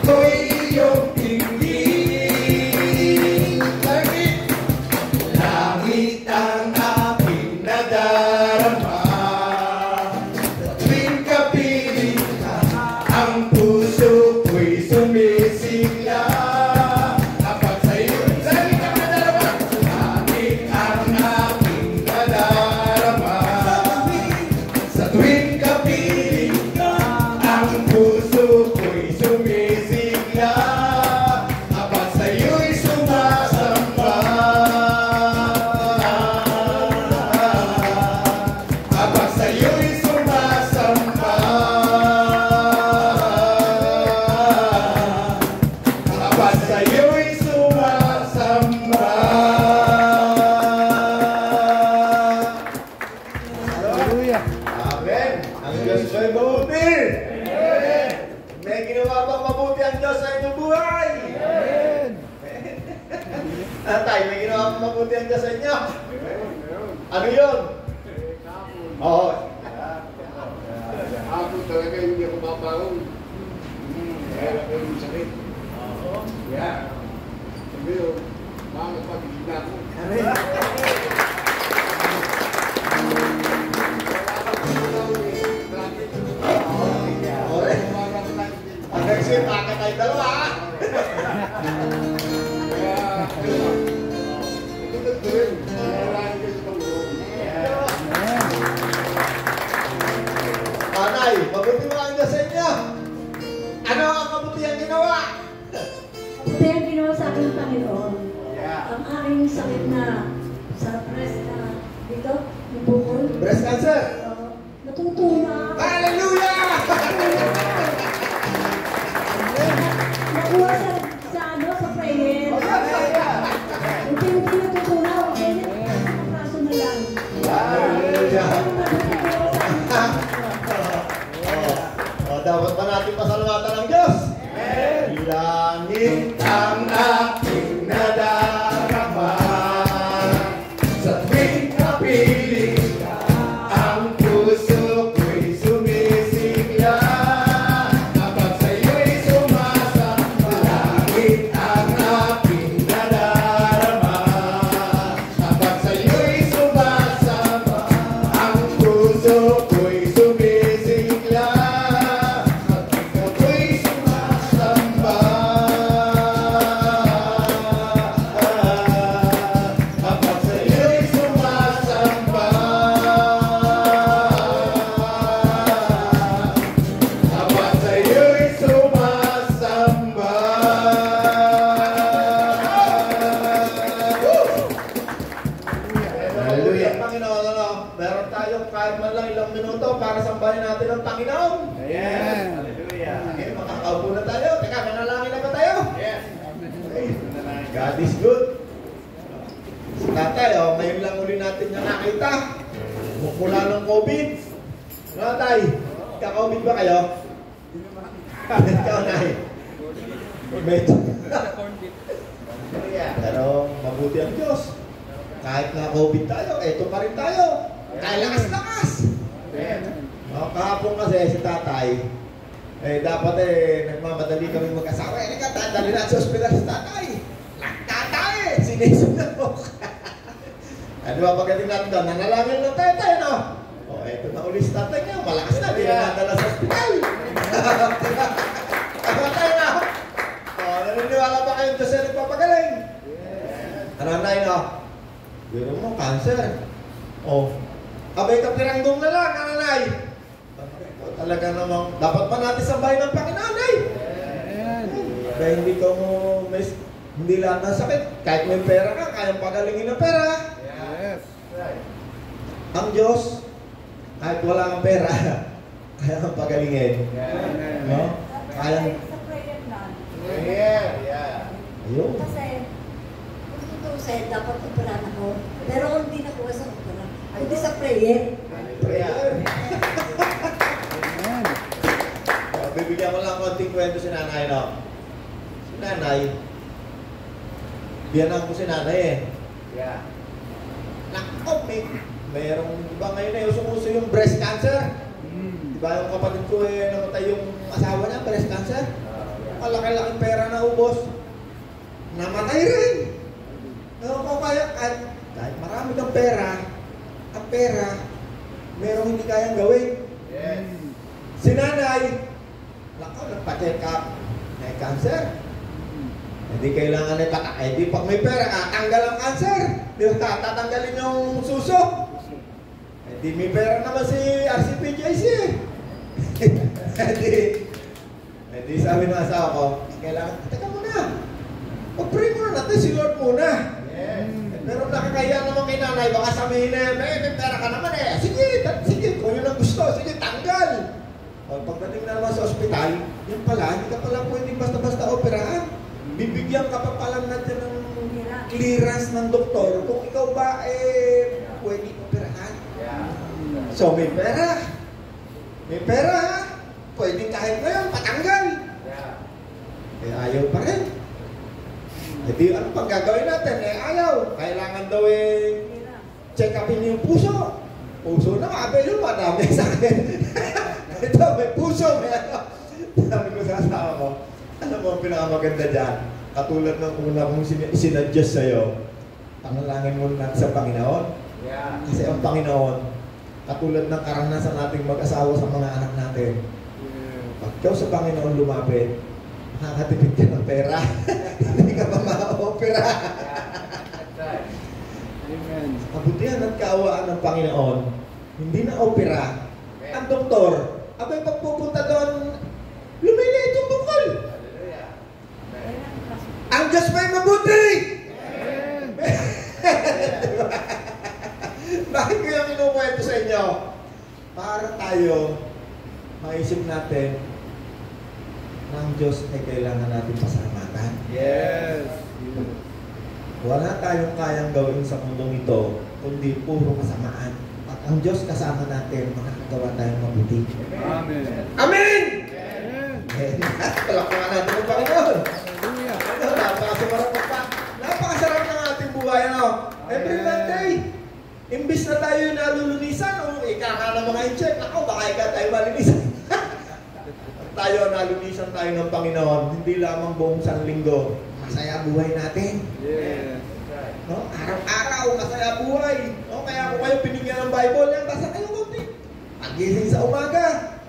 ako'y iyong tingin. Langit ang aking nadarama. Sa tuwing kapiling ka, ang puso ko'y sumisigla. Kapag sa'yo'y langit ang nadarama, langit ang aking nadarama. Sa tuwing kapiling ka, ang puso ko'y sumisigla. Kapag sa'yo'y sumasamba. Kapag sa'yo'y sumasamba. Kapag sa'yo'y sumasamba. Hallelujah. Amen. Ang Diyos ko'y mabuti. May ginawa bang mabuti ang Diyos sa inyong buhay? Amen. Tatay, may ginawa bang mabuti ang Diyos sa inyo? Ano yun? Oo. Ako talaga hindi ako maparong. Kaya ako yung sakit. Yeah. Sabi yun, mga pag-ibig na ako. Ang nag-ship, akit ay dalawa. Kaya, tutulad ko rin. Kailangan ko sa Panginoon. Panay, mabuti mo ang Diyos sa inyo. Ano ang mabuti ang ginawa? Mabuti ang ginawa sa akin ng Panginoon. Yeah. Ang aking sakit na sa breast na dito, yung bukol. Breast cancer. Natutuna. Hallelujah! Nakuha sa ano, sa prayer. Yung pinunti natutuna, okay na. Ang kaso na lang. Hallelujah! Ang mabuti ang ginawa sa akin. Dapat ba natin pasalamatan ng Diyos? Langit ang aking nadarama. Sa tuwing kapiling ka, ang puso ko'y sumisigla. Kapag sa'yo'y sumasamba, langit ang aking nadarama. Kapag sa'yo'y sumasamba, ang puso ko'y sumisigla. Kapag ako'y sumasamba. Kapag sa'yo'y sumasamba. Kapag sa'yo'y sumasamba. Hallelujah. Panginoon, ano? Meron tayong kahit man lang ilang minuto para sambahin natin ang Panginoon. Amen. Hallelujah. Okay, makakaupo na tayo. Teka, manalangin na ba tayo? Yes. Okay. God is good. Si tatay, oh, ngayon lang uli natin niya nakita. Mula ng COVID. Ano tay? Kaka-COVID ba kayo? Ikaw, nay. Medyo. Pero mabuti ang Diyos. Kahit na COVID tayo, eto pa rin tayo. Kaya lakas-lakas. Kahapon kasi si tatay, dapat nagmamadali kami mag-asawa. Dali na sa ospital si tatay. Tatay! Sinisunod mo. Di ba pagdating natin doon, nanalangin ng tatay, no? O, eto na uli si tatay niya. Malakas na, di na nadala sa ospital. Tama tayo na. O, naniniwala ba kayong Diyos na nagpapagaling? Ano na no? Biro mo, cancer. O, abay kapirangdong na lang, nanay. Talaga namang, dapat pa natin sambahin ng Panginoon, ay. Kaya hindi ka mo, hindi lahat ng sakit. Kahit may pera ka, kayang pagalingin ng pera. Yes. Ang Diyos, kahit wala kang pera, kaya kang pagalingin. No? Kaya, Sa prayer na. Yeah. ayun. Kasi, kung tutusin, dapat operahan ako. Pero hindi nakuha sa opera. Kundi sa prayer. Prayer. Bibigyan ko lang konting kwento si nanay, no? Si nanay, biyanan ko si nanay eh. Yeah. Nako, mayroong, di ba ngayon eh, usong-uso yung breast cancer? Di ba yung kapatid ko eh, namatay yung asawa niya, breast cancer? Malaki-laking pera na ubos. Namatay rin. Kung kaya, kahit marami kang pera, ang pera, merong hindi kayang gawin. Yes. Si nanay, nagpa-check up, may cancer. Hindi kailangan ay patay. Di pag may pera ka, tanggal ang cancer. Di ba? Tatanggalin yung suso. Hindi may pera naman si RCPJC. Hindi sabi ng asawa ko, kailangan, teka muna. Pag-pray muna natin si Lord muna. Yes. Pero nakakaya naman kay nanay, baka sabihin na, may pera ka naman eh. Sige, kung yun ang gusto, sige, tanggal. O, pagdating na naman sa ospital, yan pala, hindi ka pala pwedeng basta-basta operahan. Bibigyan ka pa pala natin ng clearance ng doktor kung ikaw ba pwedeng operahan. Yeah. So, may pera. May pera, ha? Pwedeng kahit ngayon, patanggal. Yeah. Ayaw pa rin. Hindi, ano pang gagawin natin? Ayaw. Kailangan daw check upin yung puso. Puso na, abay yun, madami sa akin. Ito, may puso, may ano. Sabi ko sa asawa ko, ano mo ang pinakamaganda dyan? Katulad ng una kong sinadjust sa'yo, panalangin mo natin sa Panginoon. Yeah. Kasi ang Panginoon, katulad ng karanasan nating mag-asawa sa mga anak natin, pag ikaw sa Panginoon lumapit, makakatipid ka ng pera. Hindi ka pa ma-opera. That's right. Amen. Kabutihan at kaawaan ng Panginoon, hindi na opera. Ang doktor, abay pagpupunta doon, lumiliit yung bukol. Hallelujah. Ang Diyos may mabuti! Amen. Bakit ko yung kinukwento sa inyo? Para tayo, maisip natin, ng Diyos ay kailangan natin pasalamatan. Yes. Wala tayong kayang gawin sa mundong ito, kundi puro kasamaan. At ang Diyos kasama natin, makakagawa tayong mabuti. Amen. Amen! Amen. Palakpakan natin ang Panginoon. Hallelujah. Napakasarap ng ating buhay, ano? Every Monday, imbis na tayo nalulunisan, o ikaka ng mga i-check, ako, baka ika tayo malinisan. Tayo, nalunisan tayo ng Panginoon, hindi lamang buong sanlinggo, masaya buhay natin. Yes. No? Araw-araw, masaya buhay. No? Kaya kung kayo pinigyan ng Bible, yan, basa kayo konti. Pagising sa umaga,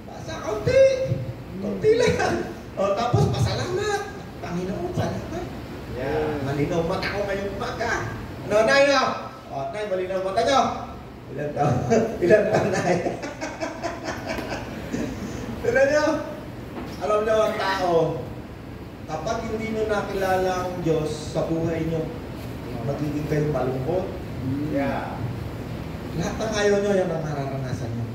basa konti. Konti lang. O, tapos, pasalamat. Panginoon, salamat. Yeah. Malinaw mata ko ngayong umaga. Ano, Nay, no? O, Nay, malinaw mata nyo. Ilan taon? Ilan taon, Nay? Tignan nyo. Alam nyo ang tao, kapag hindi nyo nakilala ang Diyos sa buhay nyo, magiging kayo malungkot. Yeah. Lahat ng ayaw nyo, yan ang mararanasan nyo.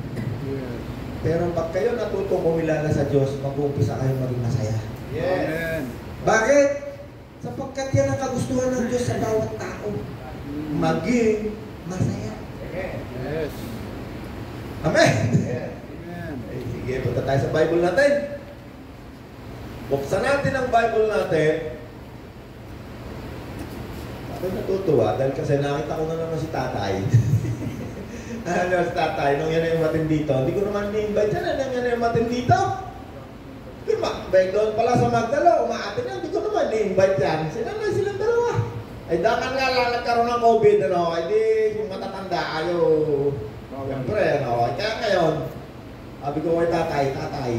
Yes. Pero pag kayo natutong kumilala sa Diyos, mag-uumpisa kayo maging masaya. Yes. Amen. Bakit? Sapagkat yan ang kagustuhan ng Diyos sa bawat tao. Maging masaya. Amen. Yes. Amen! Yes. Amen. Eh, sige, punta tayo sa Bible natin. Buksan natin ang Bible natin. Ako natutuwa dahil kasi nakita ko na naman si tatay. Ano si tatay, nung yan ay umatin dito, hindi ko naman ni-invite yan, nung yan ay umatin dito. Doon pala sa Magdalo, umaatin yan, hindi ko naman ni-invite yan. Sinanay silang dalawa. Ay dakan nga lang nagkaroon ng COVID, ano, ay di yung matatanda, ayaw. Siyempre, ano, kaya ngayon, sabi ko kay tatay,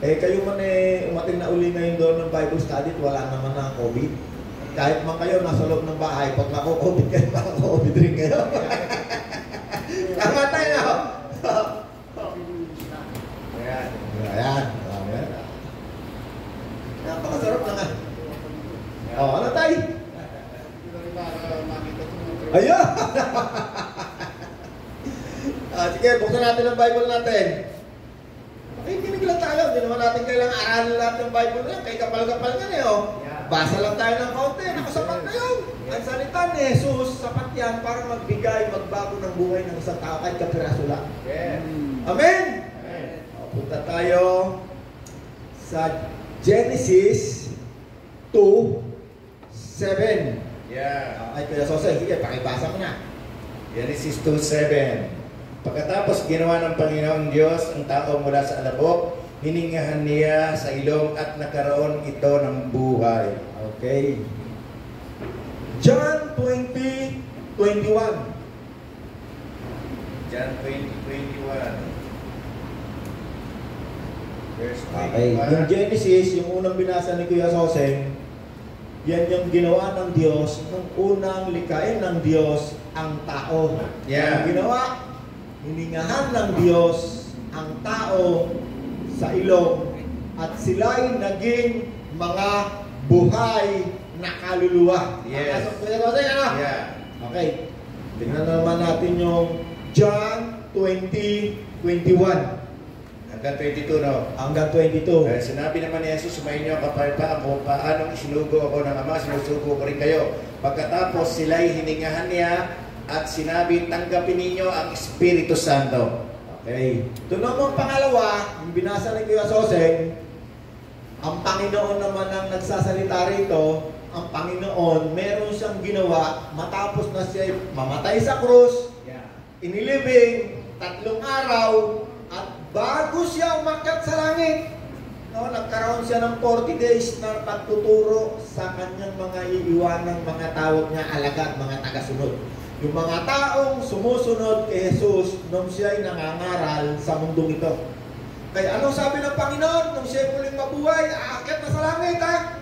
kayo man umating na uli ngayon doon ng Bible study at wala naman na COVID. Kahit man kayo nasa loob ng bahay, pag mako-COVID kayo, mako-COVID rin kayo. Tama tayo! Ayan. Ayan. Napakasarap na nga. Ano tayo? Ayun! Sige, buksan natin ang Bible natin. Makikinig lang tayo. Hindi naman natin kailangan aralin lahat ng Bible na yan. Kay kapal-kapal nga eh, oh. Basa lang tayo ng kaunti. Nakasapat na yun. Ang salita ni Jesus, sapat yan para magbigay, magbago ng buhay ng isang tao kahit kapiraso lang. Yes. Amen? Amen. Punta tayo sa Genesis 2:7. Yeah. Ay, Kuya Sosay, sige, pakibasa mo na. Genesis 2:7. Pagkatapos ginawa ng Panginoong Diyos ang tao mula sa alabok, hiningahan niya sa ilong at nagkaroon ito ng buhay. Okay. John 20:21. John 20:21. Verse 21. Okay. Yung Genesis, yung unang binasa ni Kuya Soseng, yan yung ginawa ng Diyos nung unang likain ng Diyos ang tao. Yeah. Ang ginawa, hiningahan ng Diyos ang tao sa ilong at sila'y naging mga buhay na kaluluwa. Yes. Kuya Soseng, ano? Yeah. Okay. Tingnan naman natin yung John 20:21 Hanggang 22, no? hanggang 22. Kaya sinabi naman ni Jesus, sumayin niyo kapalpaan kung paanong isinugo ako ng Ama, sinusugo ko rin kayo. Pagkatapos sila'y hiningahan niya at sinabi, tanggapin ninyo ang Espiritu Santo. Okay. Ito naman pangalawa, yung binasa ni Kuya Soseng, ang Panginoon naman ang nagsasalita rito. Ang Panginoon, meron siyang ginawa matapos na siya mamatay sa krus, inilibing, 3 araw, at bago siya umakyat sa langit, no, nagkaroon siya ng 40 days na pagtuturo sa kanyang mga iiwanang mga tawag niya alagad, mga tagasunod. Yung mga taong sumusunod kay Jesus nung siya'y nangangaral sa mundong ito. Kaya anong sabi ng Panginoon nung siya'y muling mabuhay, aakyat na sa langit, ha?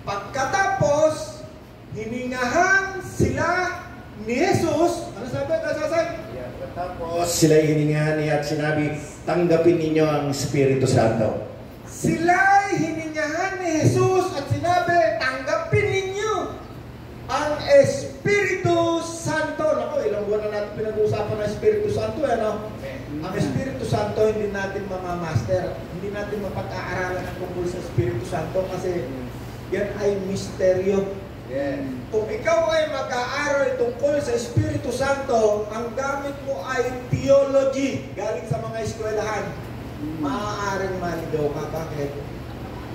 Pagkatapos, hiningahan sila ni Jesus. Ano sabi? Pagkatapos sila'y hiningahan niya at sinabi, tanggapin ninyo ang Espiritu Santo. Sila'y hiningahan ni Jesus at sinabi, tanggapin ninyo ang Espiritu Santo. Naku, ilang buwan na natin pinag-uusapan ng Espiritu Santo. Ano? Ang Espiritu Santo, hindi natin mamamaster. Hindi natin mapag-aaralan ang tungkol sa Espiritu Santo kasi yan ay misteryo. Yes. Kung ikaw ay mag-aaral tungkol sa Espiritu Santo, ang gamit mo ay theology galing sa mga eskwelahan. Maaaring maligaw ka. Bakit?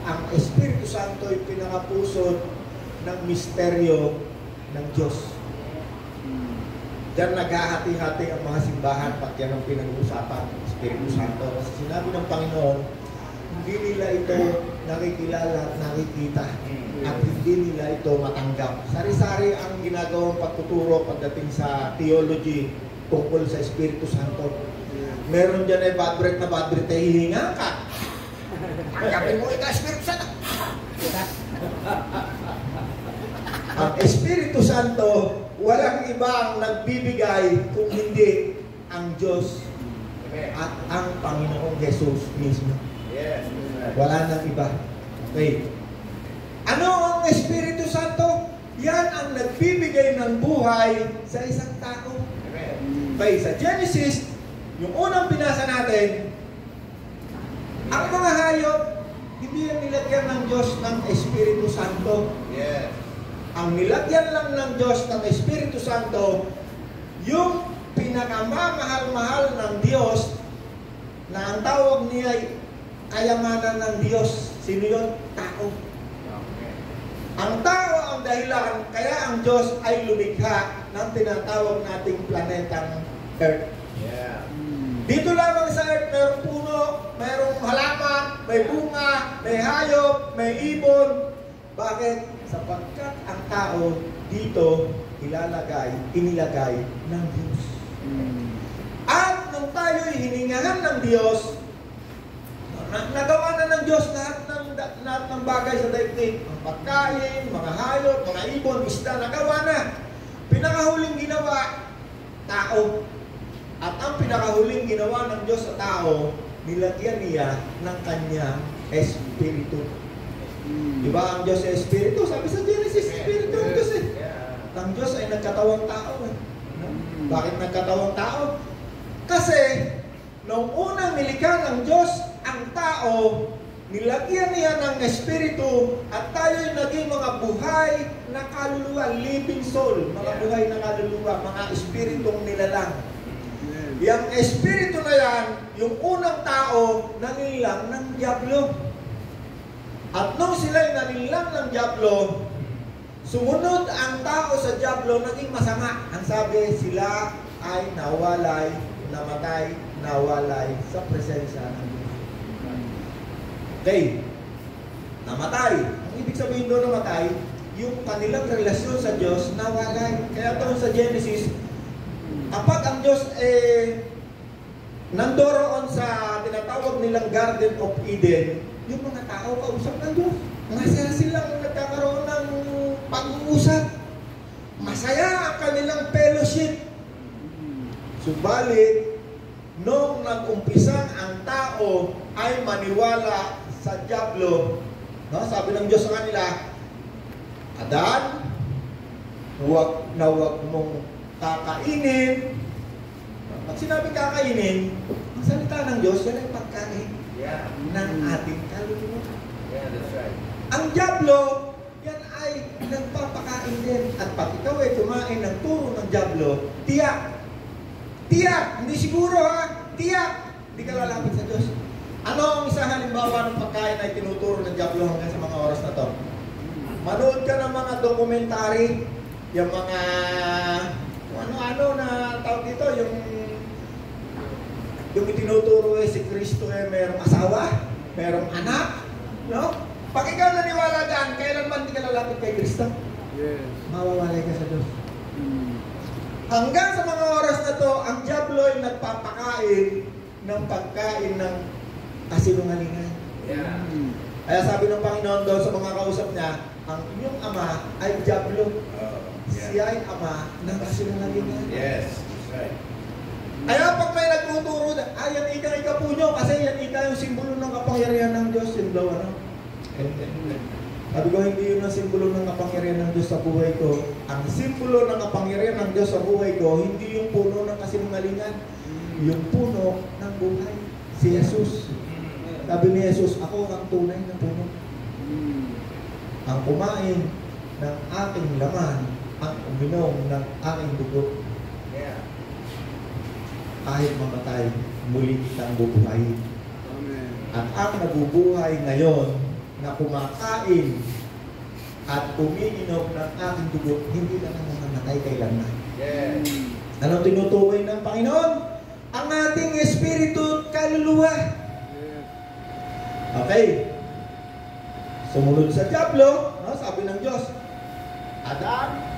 Ang Espiritu Santo ay pinakapusod ng misteryo ng Diyos. Diyan naghahati-hati ang mga simbahan pag yan ang pinag-uusapan, Espiritu Santo. Kasi sinabi ng Panginoon, hindi nila ito nakikilala at nakikita. At hindi nila ito matanggap. Sari-sari ang ginagawang pagtuturo pagdating sa theology tungkol sa Espiritu Santo. Meron dyan ay bad breath, ay hihinga ka. Tanggapin mo ito, Espiritu Santo. Ang Espiritu Santo, walang ibang nagbibigay kung hindi ang Diyos at ang Panginoong Jesus mismo. Yes. Wala nang iba. Okay. Ano ang Espiritu Santo? Yan ang nagbibigay ng buhay sa isang tao. Okay, sa Genesis, yung unang binasa natin, ang mga hayop, hindi yan nilagyan ng Diyos ng Espiritu Santo. Yes. Ang nilagyan lang ng Diyos ng Espiritu Santo, yung pinakamamahal-mahal ng Diyos, na ang tawag niya ay kayamanan ng Diyos. Sino yun? Tao. Ang tao ang dahilan, kaya ang Diyos ay lumikha ng tinatawag nating planetang Earth. Yeah. Dito lamang sa Earth, mayroong puno, mayroong halaman, may bunga, may hayop, may ibon. Bakit? Sapagkat ang tao dito inilagay ng Diyos. At nung tayo'y hiningahan ng Diyos, nagawa na ng Diyos lahat ng bagay sa daigdig. Ang pagkain, mga hayop, mga ibon, isda, nagawa na. Pinakahuling ginawa, tao. At ang pinakahuling ginawa ng Diyos sa tao, nilagyan niya ng kanyang Espiritu. Diba ang Diyos ay Espiritu? Sabi sa Genesis, Espiritu ang Diyos eh. Ang Diyos ay nagkatawang tao eh. Bakit nagkatawang tao? Kasi, nung unang nilikha ng Diyos ang tao, nilagyan niya ng Espiritu at tayo'y naging mga buhay na kaluluwa, living soul, mga buhay na kaluluwa, mga Espiritong nilalang. Yang Espiritu na yan, yung unang tao, nanilang ng Diablo. At nung sila'y nanilang ng Diablo, sumunod ang tao sa Diablo, naging masama. Ang sabi, sila ay nawalay, namatay, nawalay sa presensya ng Diyos. Okay. Namatay. Ang ibig sabihin doon namatay, yung kanilang relasyon sa Diyos nawalay. Kaya doon sa Genesis, kapag ang Diyos nandoroon sa tinatawag nilang Garden of Eden, yung mga tao kausap ng Diyos. Masaya silang nagkakaroon ng pag-uusap. Masaya ang kanilang fellowship. Subalit, nung nag-umpisang ang tao ay maniwala sa dyablo, no? Sabi ng Diyos sa kanila, Adan, huwag mong kakainin. Pag sinabi kakainin, ang salita ng Diyos, yan ay pagkain ng ating kaluluwa. Yeah, that's right. Ang dyablo, yan ay nagpapakain din. At pag ikaw ay kumain ng turo ng dyablo, tiyak, hindi siguro ha, tiyak, hindi ka lalapit sa Diyos. Ano ang isang halimbawa ng pagkain ay tinuturo ng dyablo hanggang sa mga oras na to? Manood ka ng mga dokumentary, yung mga ano na tawag dito, yung itinuturo si Kristo merong asawa, merong anak, no? Pag ikaw naniwala dyan, kailanman di ka lalapit kay Kristo? Yes. Mawawalay ka sa Diyos. Hanggang sa mga oras na to, ang dyablo ay nagpapakain ng pagkain ng kasinungalingan. Yeah. Kaya sabi ng Panginoon doon sa mga kausap niya, ang inyong ama ay dyablo. Siya ay ama ng kasinungalingan. Yes, that's right. Kaya pag may nagtuturo na, yan ika po nyo, kasi yan ika yung simbolo ng kapangyarihan ng Diyos. Yun daw, ano? Sabi ko, hindi yun ang simbolo ng kapangyarihan ng Diyos sa buhay ko. Ang simbolo ng kapangyarihan ng Diyos sa buhay ko, hindi yung puno ng kasinungalingan, yung puno ng buhay. Si Jesus. Sabi ni Jesus, ako ang tunay na puno. Ang kumain ng aking laman, ang uminom ng aking dugo. Yeah. Kahit mamatay, muli kitang bubuhayin. Amen. At ang nabubuhay ngayon na kumakain at umiinom ng aking dugo, hindi na mamamatay kailanman. Yes. Anong tinutukoy ng Panginoon? Ang ating espiritu at kaluluwa. Yes. Okay. Sumunod sa dyablo, no? Sabi ng Diyos, Adan,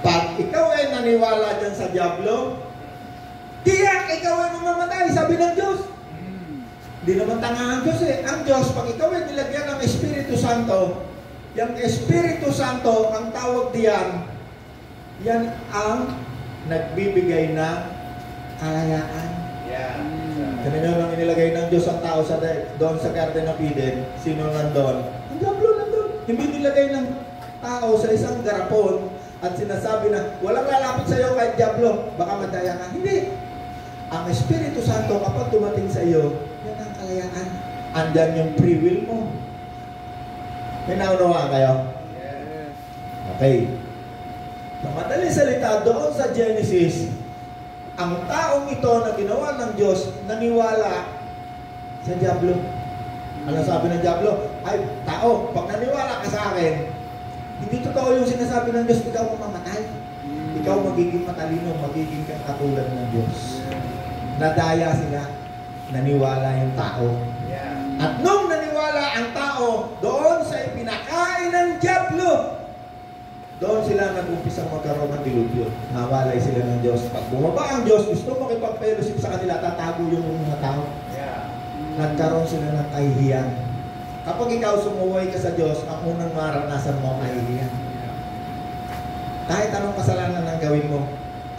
pag ikaw ay naniwala dyan sa dyablo, tiyak ikaw ay mamamatay, sabi ng Diyos. Hindi naman tanga ang Diyos eh. Ang Diyos, pag ikaw ay nilagyan ng Espiritu Santo, yung Espiritu Santo, ang tawag diyan, yan ang nagbibigay ng kalayaan. Yeah. Ganun lang inilagay ng Diyos ang tao doon sa Garden of Eden. Sino nandun? Ang dyablo nandun. Hindi nilagay ng tao sa isang garapon at sinasabi na walang lalapit sa iyo kahit dyablo, baka madaya ka. Hindi. Ang Espiritu Santo kapag dumating sa iyo, yan ang kalayaan. Andyan yung free will mo. May naunawa kayo? Yes. Okay. Sa madaling salita, doon sa Genesis, ang taong ito na ginawa ng Diyos, naniwala sa dyablo. Ano sabi ng dyablo? Ay, tao, pag naniwala ka sa akin, hindi totoo yung sinasabi ng Diyos, ikaw mamamatay. Ikaw magiging matalino, magiging kang katulad ng Diyos. Nadaya sila, naniwala yung tao. Yeah. At nung naniwala ang tao, doon sa ipinakain ng dyablo, doon sila nag-umpisang magkaroon ng dilubyo. Nawalay sila ng Diyos. Pag bumaba ang Diyos, gusto makipag-fellowship sa kanila, tatago yung mga tao. Yeah. Nagkaroon sila ng kahihiyan. Kapag ikaw sumuway ka sa Diyos, ang unang maranasan mo ang kahihiyan. Kahit anong kasalanan ang gawin mo,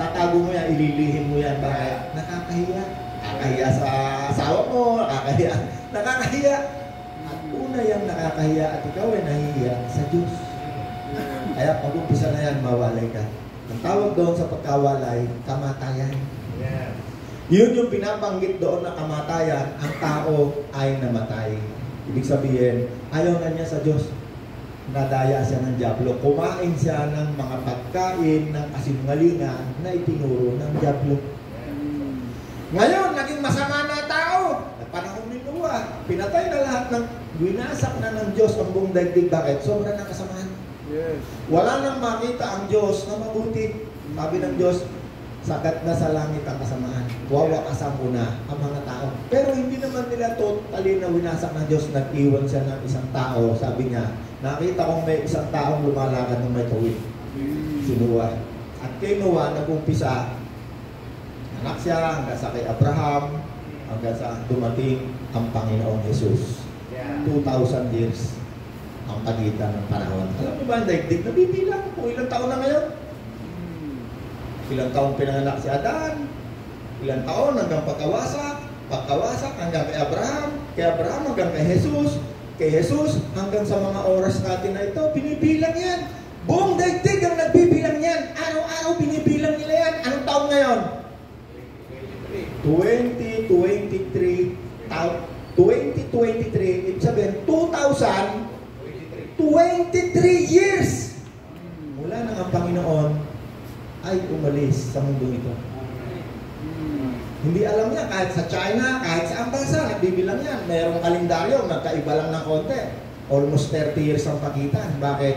tatago mo yan, ililihim mo yan. Bakit? Nakakahiya. Nakakahiya sa asawa mo, nakakahiya. At una yung nakakahiya at ikaw ay nahihiya sa Diyos. Kaya pag-umpisa na yan, mawalay ka. Ang tawag doon sa pagkawalay, kamatayan. Yeah. Yun yung pinabanggit doon na kamatayan, ang tao ay namatay. Ibig sabihin, ayaw na niya sa Diyos. Nadaya siya ng dyablo. Kumain siya ng mga pagkain ng kasinungalingan na itinuro ng dyablo. Ngayon, naging masama na tao. At panahon ni Noah, pinatay na lahat ng winasak na ng Diyos ang buong daigdig. Bakit? Sobra ng kasamaan. Yes. Wala nang makita ang Diyos na mabuti. Sabi ng Diyos, Sagat na sa langit ang kasamaan. Wawakasan ko na ang mga tao. Pero hindi naman nila totally na winasak ng Diyos. Nag-iwan siya ng isang tao. Sabi niya, nakita kong may isang taong lumalakad ng may tawid. Si Noah. At kay Noah, nag-umpisa, anak siya hanggang sa kay Abraham, hanggang sa dumating ang Panginoong Jesus. 2,000 years ang pagitan ng panahon. Alam mo ba ang daigdig? Nabibilang kung ilang taon na ngayon. Ilang taon pinanganak si Adan, ilang taon hanggang pagkawasak hanggang kay Abraham hanggang kay Jesus hanggang sa mga oras natin na ito, binibilang yan. Buong daigdig ang nagbibilang yan. Araw-araw binibilang nila yan. Anong taon ngayon? 2023, ibig sabihin, 2023 years mula nang ang Panginoon ay umalis sa mundo ito. Hindi alam niya, kahit sa China, kahit sa bansa, nagbibilang yan. Merong kalendaryo, nagkaiba lang ng konti. Almost 30 years ang pagitan. Bakit?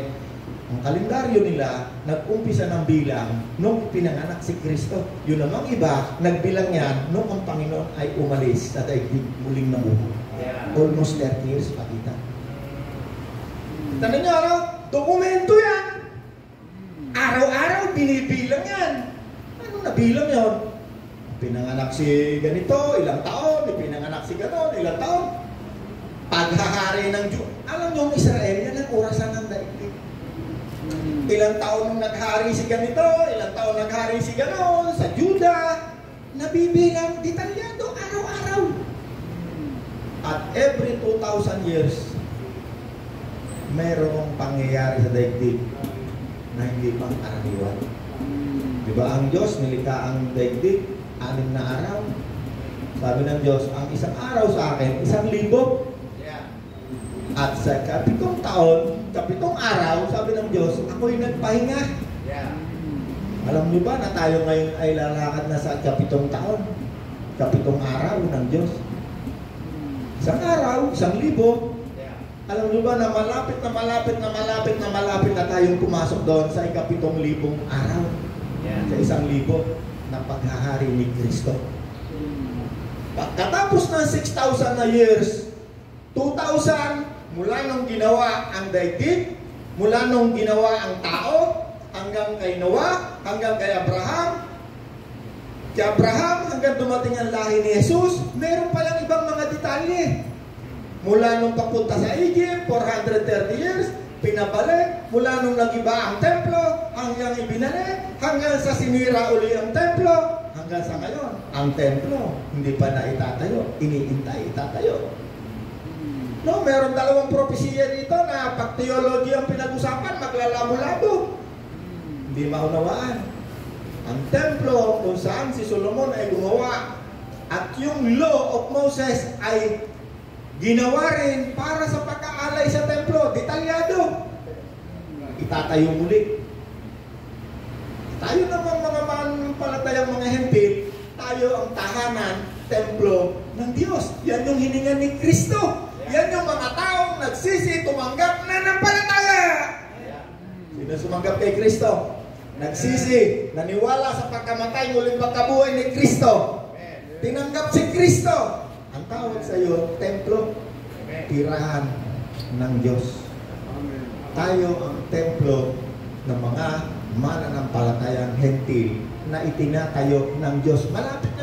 Ang kalendaryo nila, nag-umpisa ng bilang nung pinanganak si Kristo. Yun namang iba, nagbilang yan nung ang Panginoon ay umalis sa daigdig muling nabuhay. Almost 30 years pagitan. Tanong niyo, ano? Dokumento yan. Araw-araw binibilang yan. Ano nabilang yun? Pinanganak si ganito, ilang taon. Pinanganak si ganon, ilang taon. Paghahari ng Diyos. Alam niyo, ang Israel, yan ang orasan ng daigdig. Ilang taon nung naghari si ganito, ilang taon naghari si ganon, sa Juda, nabibilang detalyado araw-araw. At every 2,000 years, merong pangyayari sa daigdig na hindi pang karaniwan. Diba ang Diyos, nilikha ang daigdig, 6 na araw. Sabi ng Diyos, ang isang araw sa akin, 1,000. At sa 7 taon, 7 araw, sabi ng Diyos, ako'y nagpahinga. Alam niyo ba na tayo ngayon ay lalakad na sa 7 taon? 7 araw ng Diyos. Isang araw, 1,000. Alam niyo ba na malapit na tayong pumasok doon sa 7,000 araw. Sa 1,000 na paghahari ni Kristo. Pagkatapos ng 6,000 na years, 2,000 mula nung ginawa ang daigdig, mula nung ginawa ang tao, hanggang kay Noah, hanggang kay Abraham, hanggang dumating ang lahi ni Jesus, meron palang ibang mga detalye. Mula nung papunta sa Egypt, 430 years, pinabalik, mula nung nagiba ang templo, hanggang ibinalik, hanggang sa sinira uli ang templo, hanggang sa ngayon, ang templo, hindi pa na itatayo, iniintay itatayo. No, meron 2 propesiya dito na pag theology ang pinag-usapan, maglalabo-labo. Hindi maunawaan. Ang templo kung saan si Solomon ay gumawa at yung law of Moses ay ginawa rin para sa pagkaalay sa templo. Detalyado. Itatayo muli. Tayo namang mga mananampalatayang mga hentil, tayo ang tahanan, templo ng Diyos. Yan yung hininga ni Kristo. Yan yung mga taong nagsisi, tumanggap na ng palataya. Sino sumanggap kay Kristo? Nagsisi, naniwala sa pagkamatay, muling pagkabuhay ni Kristo. Tinanggap si Kristo. Ang tawag sa iyo, templo, tirahan ng Diyos. Tayo ang templo ng mga mananampalatayang hentil na itinatayo ng Diyos. Malapit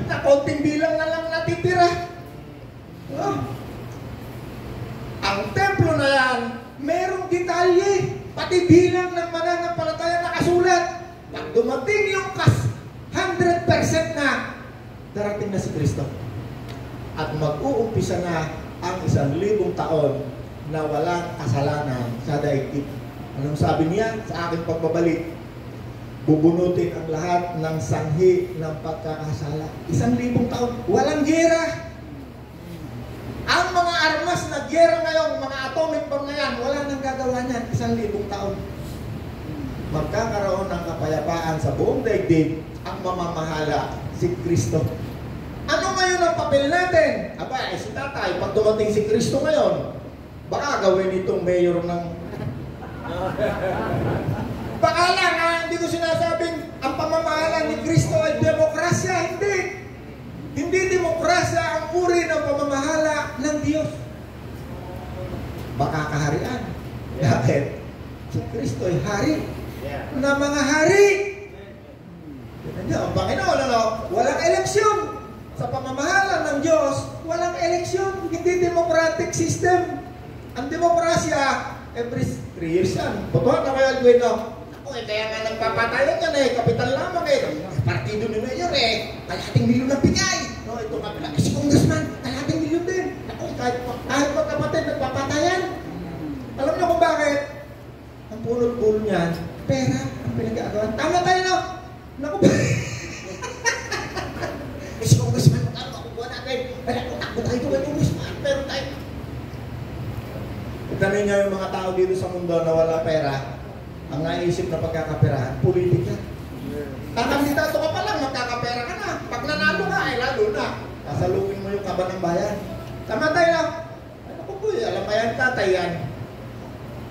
na, konting bilang na lang natitira. Ang templo na yan, merong detalye, pati bilang ng mananampalataya nakasulat. Pag dumating yung 100% na, darating na si Kristo. At mag-uumpisa na ang 1,000 taon na walang kasalanan sa daigdig. Anong sabi niya sa aking pagbabalik? Bubunutin ang lahat ng sanhi ng pagkakasala. 1,000 taon, walang gera. Ang mga armas na gera ngayon, mga atomic bomb na yan, wala nang gagawa niyan, 1,000 taon. Magkakaroon ng kapayapaan sa buong daigdig ang mamamahala si Kristo. Ano ngayon ang papel natin? Aba, si tatay, pag dumating si Kristo ngayon, baka gawin itong mayor ng... Baka lang, hindi ko sinasabing ang pamamahala ni Kristo ay demokrasya. Hindi. Hindi demokrasya ang uri ng pamamahala ng Diyos. Baka kaharian. Bakit? Si Kristo ay hari na mga hari. Ang Panginoon, walang eleksyon. Sa pamamahala ng Diyos, walang eleksyon. Hindi democratic system. Ang demokrasya, every 3 years yan. Butuhan na kaya Alwin, no? Ako, kaya nga nagpapatayan yan eh. Kapital lamang eh. Partido ni Mayor eh. Kalahating milyon na bigay. No, ito kapila. Si Congressman, kalahating milyon din. Ako, kahit magkapatid, nagpapatayan. Alam niyo kung bakit? Ang punot-pulo niyan, pera ang pinag-aagawan. Tama tayo, no? Naku ba? Si Congressman, magkano makukuha natin? Takbo tayo ito kay Congressman. Pero tayo. Itanin niyo yung mga tao dito sa mundo na wala pera, ang naisip na pagkakaperahan, politika. Kandidato ka pa lang, magkakapera ka na. Pag nanalo ka, ay lalo na. Kasalupin mo yung kaban ng bayan. Tama tayo lang. Ay, naku po, alam ba yan, tatay yan.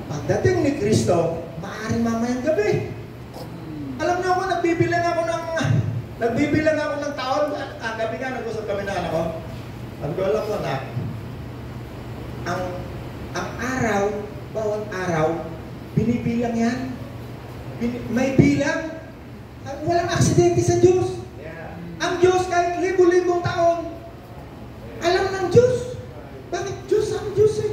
Pagdating ni Kristo, maaaring mamayang gabi. Alam niyo ako, nagbibilang ako ng taon. Gabi nga, nag-usap kami na anak ko. Sabi ko, alam mo na, ang araw, bawat araw, binibilang yan. May bilang. Walang aksidente sa Diyos. Ang Diyos, kahit libo-libong taon, alam ng Diyos. Bakit Diyos? Ang Diyos eh.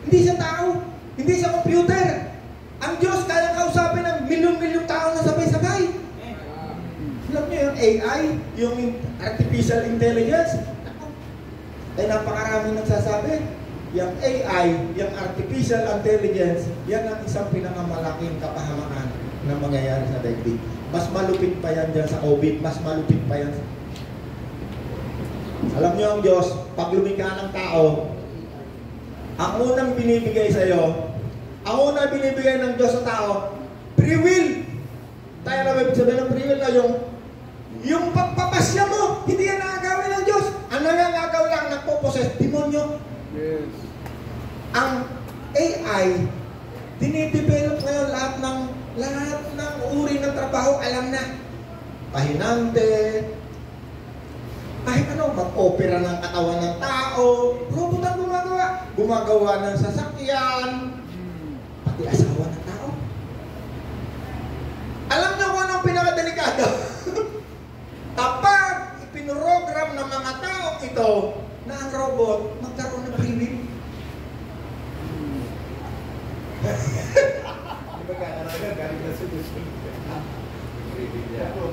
Hindi sa tao. Hindi sa computer. Ang Diyos, kaya kausapin ng milyon-milyong tao na sabay-sabay. Alam niyo yung AI, yung artificial intelligence, ay napakaraming nagsasabi. Yung AI, yung artificial intelligence, yan ang isang pinakamalaking kapahamakan na mangyayari sa daigdig. Mas malupit pa yan dyan sa COVID, mas malupit pa yan. Alam niyo ang Diyos, pag lumikha ng tao, ang unang binibigay sa iyo, ang unang binibigay ng Diyos sa tao, free will. Tayo na may sabihin ng free will na yung pagpapasya mo, hindi yan nakagawin ng Diyos. Ano yan nakagawin lang, nagpo-possess, demonyo. Yes. Ang AI, dinidevelop ngayon lahat ng uri ng trabaho, alam na. Pahinante, kahit ano, mag-opera ng katawan ng tao, robot ang gumagawa. Gumagawa ng sasakyan, pati asawa ng tao. Alam niyo kung anong pinakadelikado? Kapag ipinorogram ng mga tao ito na ang robot magkaroon ng free will.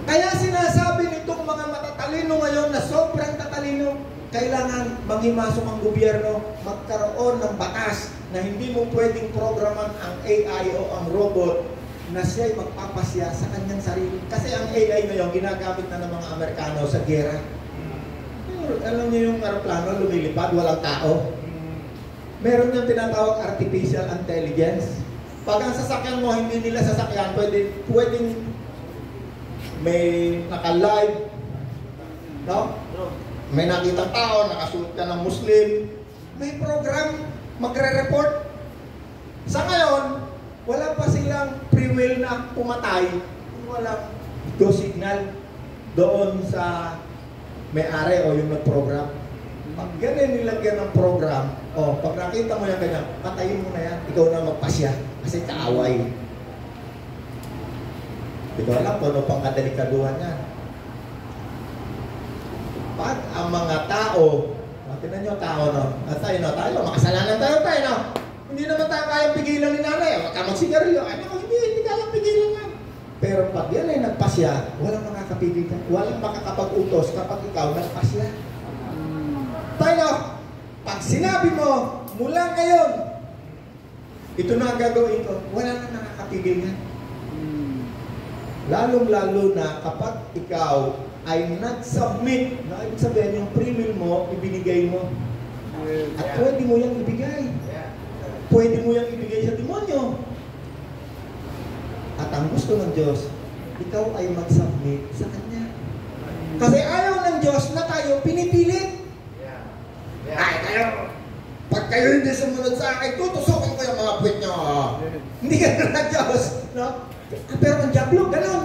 Kaya sinasabi nitong mga matatalino ngayon na sobrang tatalino, kailangan manghimasok ang gobyerno, magkaroon ng batas na hindi mo pwedeng programan ang AI o ang robot na siya'y magpapasya sa kanyang sarili. Kasi ang AI ngayon ginagamit na ng mga Amerikano sa gera. Alam niyo yung aeroplano lumilipad, walang tao. Meron yung tinatawag artificial intelligence. Pag ang sasakyan mo, hindi nila sasakyan, pwedeng may naka-live, no? May nakitang tao, nakasuot ka ng Muslim, may program, magre-report. Sa ngayon, wala pa silang free will na pumatay kung walang go signal doon sa may-ari o yung nag-program. Pag ganyan nilagyan ng program, pag nakita mo yan ganyan, patayin mo na yan, ikaw na magpasya kasi kaaway. Hindi ko alam kung ano pang kadelikaduhan yan. Pag ang mga tao, tingnan nyo tao, no? At tayo, makasalanan tayo, no? Hindi naman tayo kayang pigilan ni nanay. Huwag ka magsigarilyo. Hindi kayang pigilan yan. Pero pag yan ay nagpasya, walang makakapigil ka. Walang makakapag-utos kapag ikaw nagpasya. Tayo, pag sinabi mo, mula ngayon, ito na ang gagawin ko, wala na nakakapigil yan. Lalong-lalo na kapag ikaw ay nag-submit, na ibig sabihin yung free will mo, ibinigay mo. At pwede mo yung ibigay. Pwede mo yung ibigay sa demonyo. At ang gusto ng Diyos, ikaw ay mag-submit sa Kanya. Kasi ayaw ng Diyos na tayo pinipilit. Ay, tayo, pag kayo hindi sumunod sa akin, tutusokin ko yung mga puwit nyo. Hindi ka na ng Diyos. No? Pero ang Diablo, gano'n.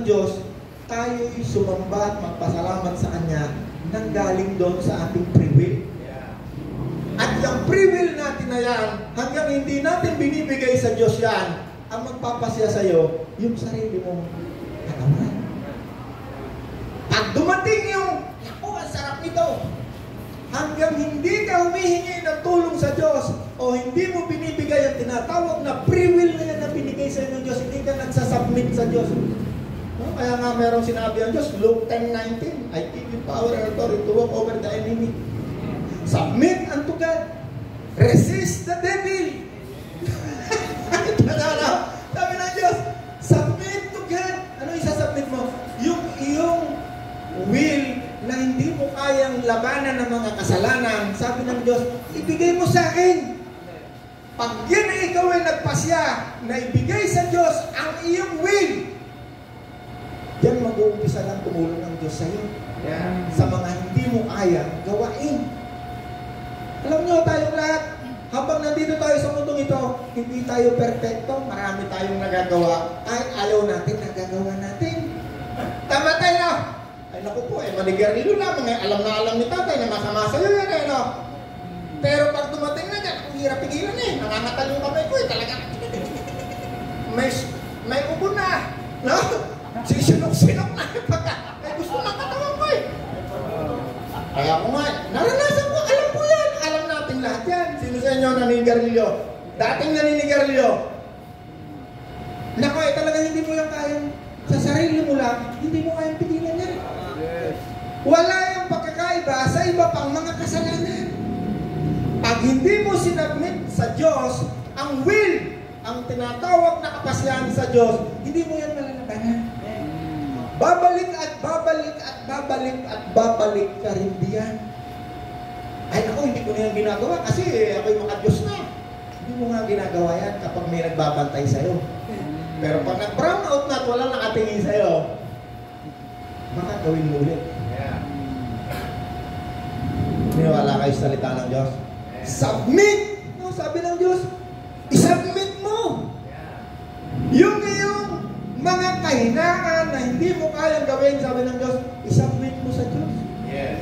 Diyos, tayo'y sumamba at magpasalamat sa Kanya nang galing doon sa ating free will. At yung free will natin na yan, hanggang hindi natin binibigay sa Diyos yan, ang magpapasya sa iyo, yung sarili mong katawan. Pag dumating yung, naku, ang sarap nito, hanggang hindi ka humihingi ng tulong sa Diyos o hindi mo binibigay ang tinatawag na free will na yan na binigay sa inyo ng Diyos, hindi ka nagsasubmit sa Diyos. No? Kaya nga merong sinabi ang Diyos, Luke 10:19, I give you power and authority to walk over the enemy. Submit unto God. Resist the devil. Sabi ng Diyos, submit to God. Ano isasubmit mo? Yung iyong will na hindi mo kayang labanan ng mga kasalanan, sabi ng Diyos, ibigay mo sa akin. Pag yan ay ikaw ay nagpasya na ibigay sa Diyos ang iyong will, diyan mag-uumpisa lang tumulong ang Diyos sa iyo. Sa mga hindi mo kayang gawain. Alam nyo, tayong lahat, habang nandito tayo sa mundong ito, hindi tayo perfecto, marami tayong nagagawa. Kahit ayaw natin, nagagawa natin. Tama tayo! Ay naku po, manigarilo lamang, alam na alam ni tatay na masama sa'yo yan, no? Pero pag dumating na dyan, ang hirap pigilan nangangatal yung kamay ko, talaga. May ubo na, no? Sisinok-sinok na, may gusto ng katawan ko Kaya ko nga, naranasan ko, alam ko yan, alam natin lahat yan. Sino sa inyo naninigarilyo? Dating naninigarilyo. Naku, talaga hindi mo lang kayang, sa sarili mo lang, hindi mo kayang pigilan yan. Wala yung pagkakaiba sa iba pang mga kasalanan. Pag hindi mo sinabmit sa Diyos, ang will, ang tinatawag na kapasyahan sa Diyos, hindi mo yan malalabanan. Babalik at babalik at babalik at babalik ka rin diyan. Ay ako, hindi ko na yan ginagawa kasi ako'y maka-Diyos na. Hindi mo nga ginagawa yan kapag may nagbabantay sa'yo. Pero pag nag-brown out na at walang nakatingin sa'yo, baka gawin mo ulit. Niwala kayo sa salita ng Diyos. Submit! No, sabi ng Diyos, isubmit mo! Yung iyong mga kahinaan na hindi mo kayang gawin, sabi ng Diyos, isubmit mo sa Diyos. Yes.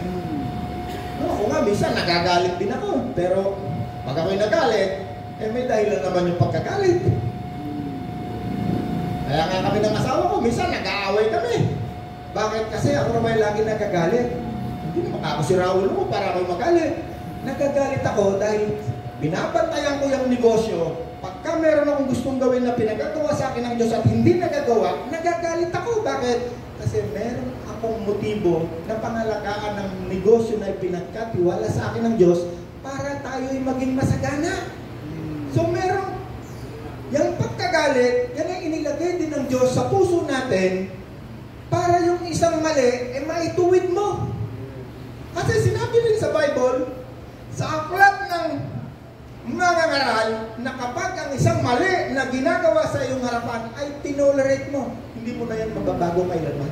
No, ako nga, minsan nagagalit din ako. Pero pag ako'y nagalit, may dahilan naman yung pagkagalit. Kaya nga kami ng asawa ko, minsan nag-aaway kami. Bakit? Kasi ako naman lagi nagagalit. Hindi naman ako si Raul mo para ako'y magalit. Nagagalit ako dahil binabantayan ko yung negosyo. Pagka meron akong gustong gawin na pinagagawa sa akin ng Diyos at hindi nagagawa, nagagalit ako. Bakit? Kasi meron akong motibo na pangalagaan ng negosyo na pinagkatiwala sa akin ng Diyos para tayo'y maging masagana. So meron, yung pagkagalit, yan ay inilagay din ng Diyos sa puso natin para yung isang mali, maituwid mo. Kasi sinabi rin sa Bible, sa aklat ng mga ngaral, na kapag ang isang mali na ginagawa sa iyong harapan ay tinolerate mo, hindi mo na yan mababago kailanman.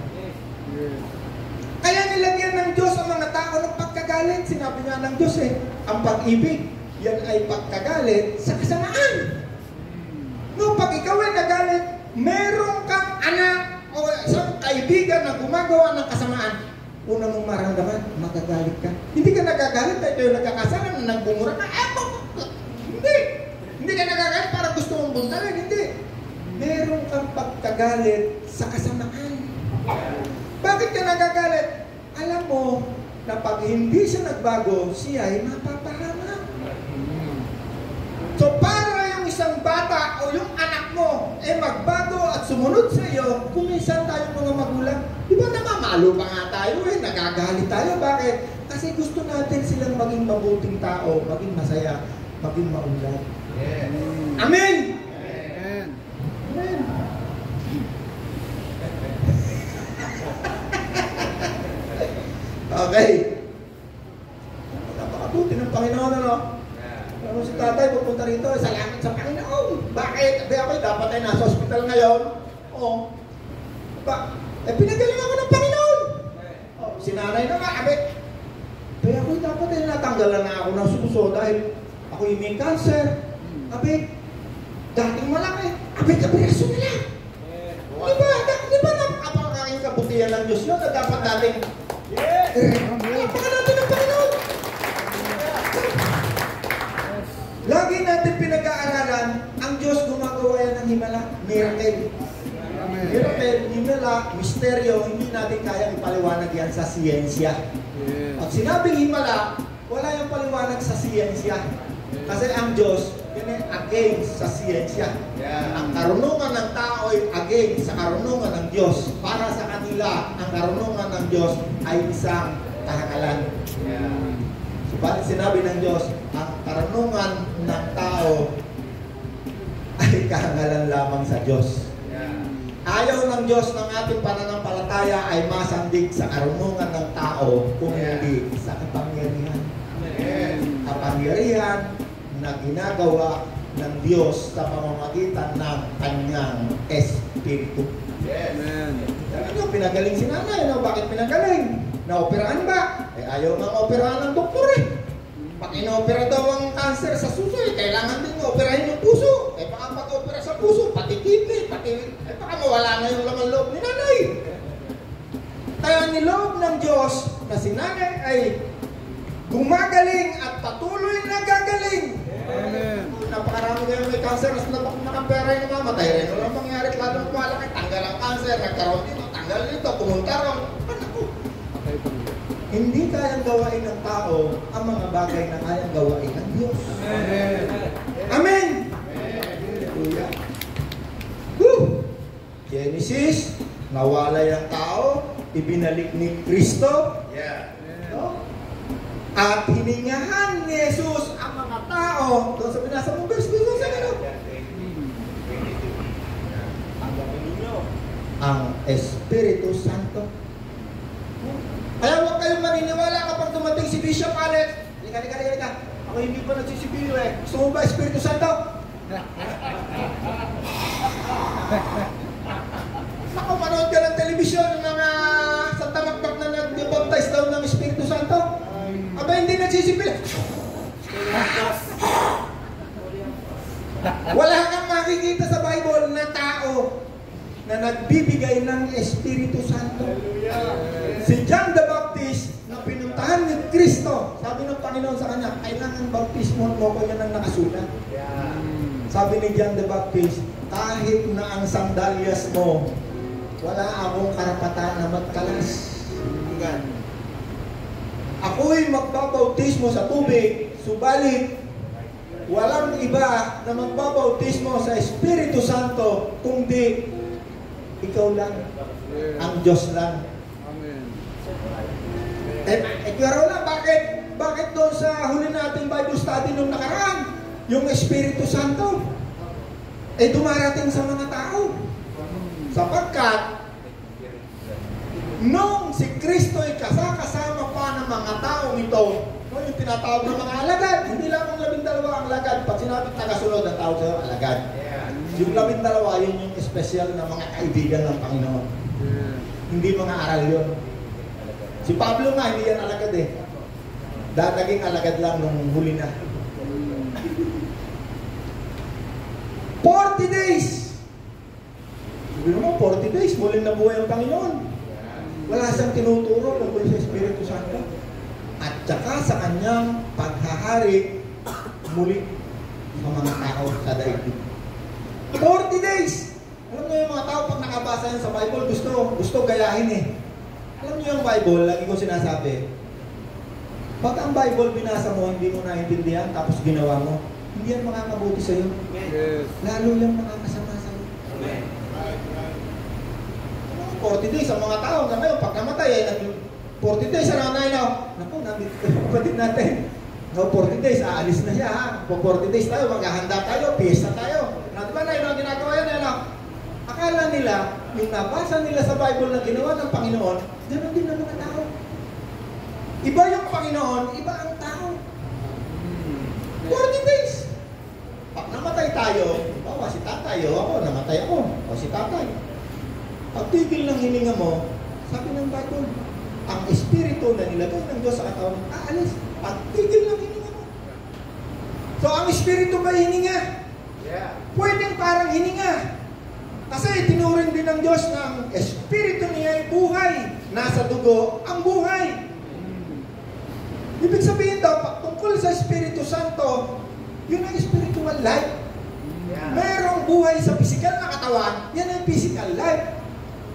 Kaya nilagyan ng Diyos ang mga tao ng pagkagalit. Sinabi nga ng Diyos ang pag-ibig, yan ay pagkagalit sa kasamaan. No, pag ikaw ay nagalit, meron kang anak o isang kaibigan na gumagawa ng kasamaan, una mong maramdaman, magagalit ka. Hindi ka nagagalit dahil ito yung nagkakasalan na nagbumura ka. Hindi. Hindi ka nagagalit para gusto mong buntalan. Hindi. Meron kang pagkagalit sa kasamaan. Bakit ka nagagalit? Alam mo na pag hindi siya nagbago, siya ay mapapahamak. So para yung isang bata o yung anak mo magbago at sumunod sa iyo, kung minsan tayong mga magulang, di ba namamalo pa nga tayo nagagalit tayo. Bakit? Kasi gusto natin silang maging mabuting tao, maging masaya, maging maunlad. Yes. Amen! Amen. Amen! Okay. Napakabuti ng Panginoon, ano? Alam mo si tatay, pupunta rito, salamat sa Panginoon. Bakit? Ako'y dapat ay nasa hospital ngayon. Oo. Pinagaling ako ng Panginoon. Si nanay na nga, kaya ako'y dapat ay natanggalan na ako ng suso dahil ako'y may cancer. Dating malaki. Kabraso na lang. Diba filosofiya ng Diyos yun na dapat natin napaka natin ng Panginoon. Lagi natin pinag-aaralan, ang Diyos gumagawa yan ng himala, miracle. Miracle, himala, misteryo, hindi natin kayang ipaliwanag yan sa siyensya. Pag sinabing himala, wala yung paliwanag sa siyensya. Kasi ang Diyos, yun ay against sa siyensya. Ang karunungan ng tao ay against sa karunungan ng Diyos. Para sa kanila, ang karunungan ng Diyos ay isang kahangalan. Subalit sinabi ng Diyos, ang karunungan ng tao ay kahangalan lamang sa Diyos. Ayaw ng Diyos ng ating pananampalataya ay masandig sa karunungan ng tao kung hindi sa kapangyarihan. Kapangyarihan na ginagawa ng Diyos sa pamamagitan ng kanyang Espiritu. Ano, pinagaling si nanay. No? Bakit pinagaling? Naoperahan ba? Ayaw nang operahan ng doktor eh. Pag inoopera daw ang cancer sa suso, kailangan din operahin yung puso. Baka pag-opera sa puso, pati kidney, baka mawala na yung laman loob ni nanay. Kaya niloob ng Diyos na si nanay ay gumagaling at patuloy na gagaling. Napakarami kayo may cancer, mas nakapera yung mamatay rin. Walang mangyari, lalong malaki, tanggal ang cancer, nagkaroon dito, tanggal dito, pumunta ron. Hindi kayang gawain ng tao ang mga bagay na kayang gawain ng Diyos. Amen! Hallelujah! Genesis, nawalay ang tao, ibinalik ni Kristo. No? At hiningahan ni Jesus ang mga tao. Doon sa binasa mong verse, doon sa gano'n. Ang Espiritu Santo. Kaya huwag kayong maniniwala kapag dumating si Bishop Alex. Halika. Ako hindi pa nagsisipilo eh. Gusto mo ba Espiritu Santo? Naku, manood ka ng telebisyon ng mga Santa Makmak na nag-baptize daw ng Espiritu Santo. Aba, hindi nagsisipilo. Wala kang makikita sa Bible na tao na nagbibigay ng Espiritu Santo. Si John the Baptist na pinuntahan ni Kristo, sabi ng Panginoon sa kanya, kailangan baptismo mo ko yan ang nakasulat. Sabi ni John the Baptist, kahit na ang sandalyas mo, wala akong karapatan na magkalas. Ako'y magbabautismo sa tubig, subalit walang iba na magbabautismo sa Espiritu Santo kundi ikaw lang, ang Diyos lang. Klaro lang, bakit doon sa huli nating Bible study nung nakaraan, yung Espiritu Santo dumarating sa mga tao. Sapagkat nung si Kristo ay kasama pa ng mga taong ito, yung tinatawag ng mga alagad, hindi lamang 12 ang alagad. Pag sinabing tagasunod, ang tawag sa'yo, alagad. Yung 12, yun yung special na mga kaibigan ng Panginoon. Hindi mga aral yun. Si Pablo nga, hindi yan alagad eh. Naging alagad lang nung huli na. 40 days! Sabi naman, 40 days, muling nabuhay ang Panginoon. Wala siyang tinuturo tungkol sa Espiritu Santo. At saka sa kanyang paghahari muli sa mga tao sa daigdig. 40 days! Alam niyo yung mga tao pag nakabasa yan sa Bible, gusto gayahin eh. Alam niyo yung Bible, lagi ko sinasabi, pag ang Bible binasa mo, hindi mo naintindihan, tapos ginawa mo, hindi yan makakabuti sa'yo. Lalo lang makakasama sa'yo. 40 days ang mga tao na ngayon, pag namatay, 40 days, ano na yun? Naku, kapatid natin. No, 40 days, aalis na siya ha. Po 40 days tayo, maghahanda tayo, piyesta tayo. Na, diba na yun ang ginagawa yan, akala nila, yung nabasa nila sa Bible na ginawa ng Panginoon, ganoon din ng mga tao. Iba yung Panginoon, iba ang tao. 40 days. Pag namatay tayo, bawa si tatay, ako, namatay ako, o si tatay. Pag tigil ng hininga mo, sabi ng Bible, ang Espiritu na nilagay ng Diyos sa katawan, aalis. Pag tigil ng hininga mo. So, ang Espiritu ba hininga? Pwedeng parang hininga. Kasi tinuring din ng Diyos ng Espiritu niya ay buhay. Nasa dugo ang buhay. Ibig sabihin daw, tungkol sa Espiritu Santo, yun ang spiritual life. Merong buhay sa physical na katawan, yan ang physical life.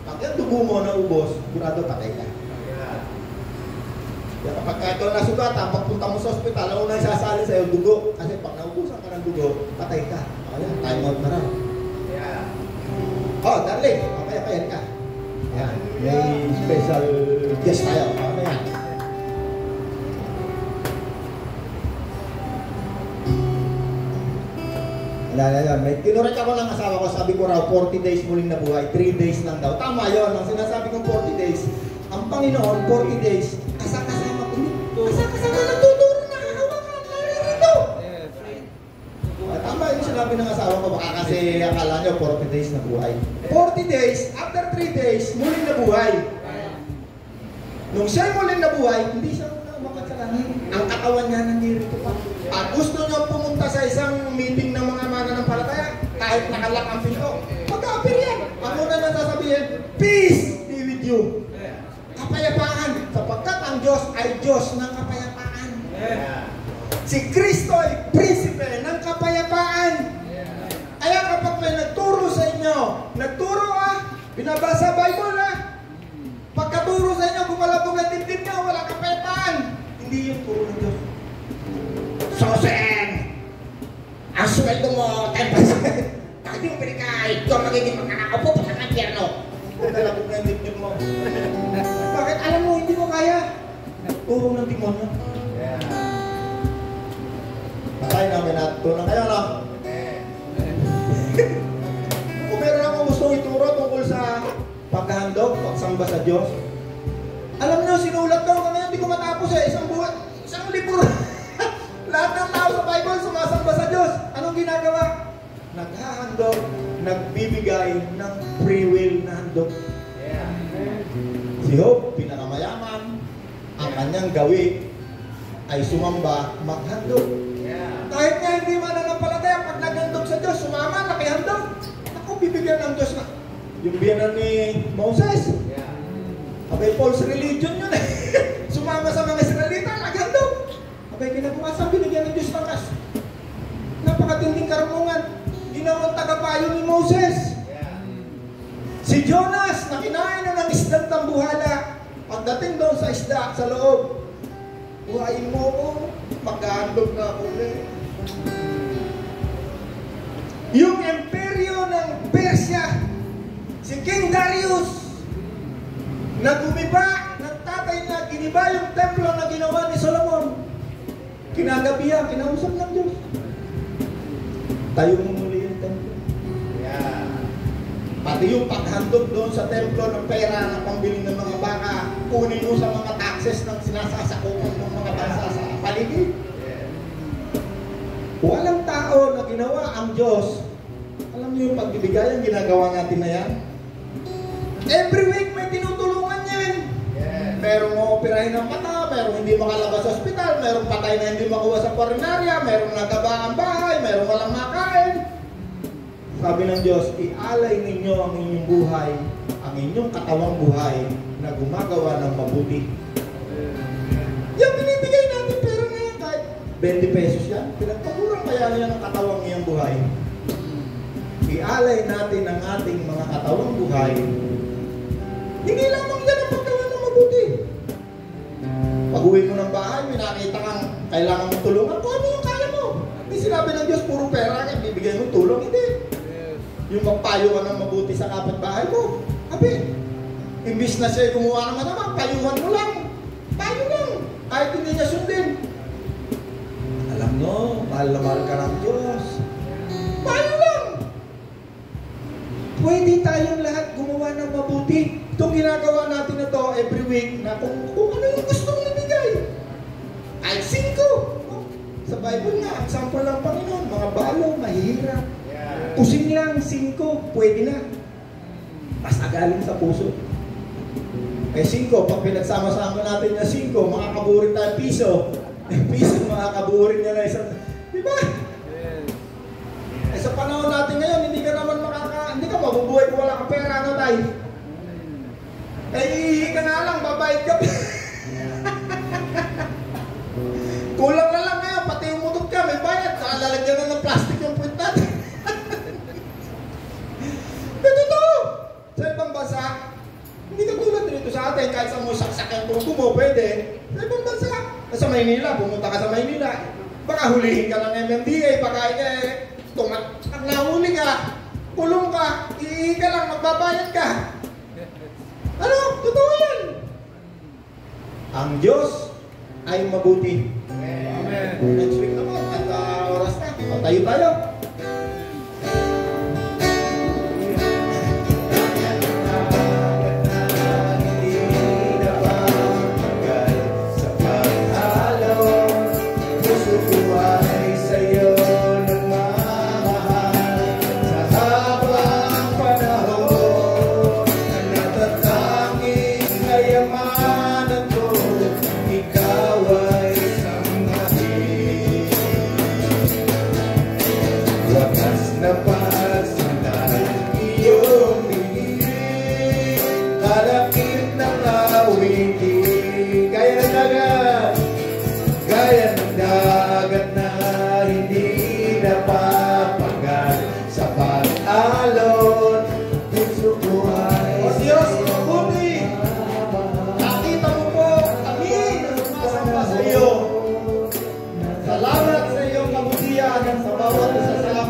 Pag yung dugo mo na ubos, sigurado patay ka. Kaya kapag ito nasugatan, pagpunta mo sa ospital, ang unang sasali sa'yo, dugo. Kasi pag naubusan ka ng dugo, patay ka. Kaya, time out na raw. Oh, darling, mamaya ka. Yan, may special guest tayo. Mamaya. Yan. May tinurek ako ng asawa ko, sabi ko raw, 40 days muling nabuhay, 3 days lang daw. Tama yun, ang sinasabi kong 40 days, ang Panginoon, 40 days, kasama ko, kasama nagtuturo na hawakan, naririto. Tama yung sinabi ng asawa ko, baka kasi akala nyo 40 days na buhay. 40 days, after 3 days, muling nabuhay. Nung siya'y muling nabuhay, hindi siya umakat sa langit. Ang katawan niya nandito pa. At gusto nyo pumunta sa isang meeting ng mga mananampalataya, kahit nakalak ang pinto, mag-apir yan. Ang una na sasabihin, peace be with you. Kapayapaan, sapagkat ang Diyos ay Diyos ng kapayapaan. Si Kristo ay prinsipe ng kapayapaan. Kaya kapag may nagturo sa inyo, binabasa Bible pagkaturo sa inyo, gumalabog ang dibdib nyo, wala kapayapaan. Hindi yung turo ng Diyos. Sosen, ang sweldo mo, 10%. Bakit yung pinikain? Ito ang magiging magkakaupo pa sa kampyerno. Gumalabog na ang dibdib mo. Bakit? Alam mo, hindi mo kaya. Turo ng demonyo. Patay namin natutunan kayo, no? Kung meron akong gustong ituro tungkol sa paghahandog, pagsamba sa Diyos, alam nyo, sinulat daw kami, hindi ko matapos isang buwan, isang libro. Lahat ng tao sa Bible sumasamba sa Diyos. Anong ginagawa? Naghahandog, nagbibigay ng free will na handog. Si Job, pinakamayaman, ang kanyang gawi ay sumamba, maghandog. Kahit nga hindi mananampalataya, pag naghandog sa Diyos, sumama, nakihandog. Ako, bibigyan ng Diyos na. Yung biyanan ni Moses. Abay, false religion yun eh. Sumama sa mga Israelita, naghandog. Abay, kinabukasan, binigyan ng Diyos ng kas. Napakatinding karunungan. Ginawang tagapayo ni Moses. Si Jonas, na kinain na ng isdang tambuhala. Pagdating doon sa isda, sa loob, buhayin mo ko, maghahandog na ako ulit. Yung imperyo ng Persia, si King Darius, na gumiba, nagtatay na, giniba yung templo na ginawa ni Solomon. Kinagabihan, kinausap ng Diyos. Tayo mo muli yung templo. Pati yung paghandog doon sa templo ng pera ng pambili ng mga baka, kunin mo sa mga taxes ng sinasasakupan ng mga bansa sa paligid. Walang tao na ginawa ang Diyos. Alam niyo yung pagbibigay ang ginagawa natin na yan? Every week may tinutulungan yan. Merong operahin ng mata, merong hindi makalabas sa ospital, merong patay na hindi makuha sa koronarya, merong nagaba ang bahay, merong walang makain. Sabi ng Diyos, ialay ninyo ang inyong buhay, ang inyong katawang buhay na gumagawa ng mabuti. Yung binibigay natin pera na yan, kahit 20 pesos yan, pinagpagurang kaya niya ng katawang iyong buhay. Ialay natin ang ating mga katawang buhay. Hindi lamang yan ang paggawa ng mabuti. Pag-uwi mo ng bahay, may nakita kang kailangan mong tulungan, kung ano yung kaya mo. Hindi sinabi ng Diyos, puro pera, bibigay mo tulong, hindi. Yung magpayo ka ng mabuti sa kapitbahay mo. Abi, imbis na siya kumuha naman naman, payuhan mo lang. Payo lang. Kahit hindi niya sundin. Alam nyo, mahal na mahal ka ng Diyos. Payo lang. Pwede tayong lahat gumawa ng mabuti. Itong ginagawa natin na to every week na kung ano yung gustong nabigay. Kahit 5. Sa Bible nga, example lang Panginoon, mga balo, mahihirap. Pusing lang, 5, pwede na. Basta galing sa puso. Eh 5, pag pinagsama-sama natin na 5, makakaburin tayo piso. Eh piso, makakaburin niya na isang, di ba? Eh sa panahon natin ngayon, hindi ka mabubuhay ko wala kang pera, ano tay? Eh, ihi ka nga lang, babayad ka. Kulang na lang ngayon, pati yung mutot ka, may bayad. Saka lalagyan na ng plastic yung puwit natin. Totoo! Sa ibang bansa, hindi ka tulad dito sa atin, kahit sa mo saksak yung tungko mo, pwede. Sa ibang bansa, sa Maynila, pumunta ka sa Maynila, baka hulihin ka ng MMDA, baka pag nahuli ka, kulong ka, iihi ka lang, magbabayad ka. Ano? Totoo yan. Ang Diyos ay mabuti. Amen. Next week naman, at oras na, tayo tayo.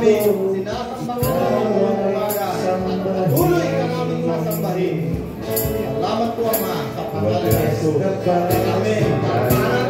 Sinasambang ko ang buong umaga at patuloy ka namin sasambahin. Salamat po, Ama, sa pangalan ni Jesus. Amen.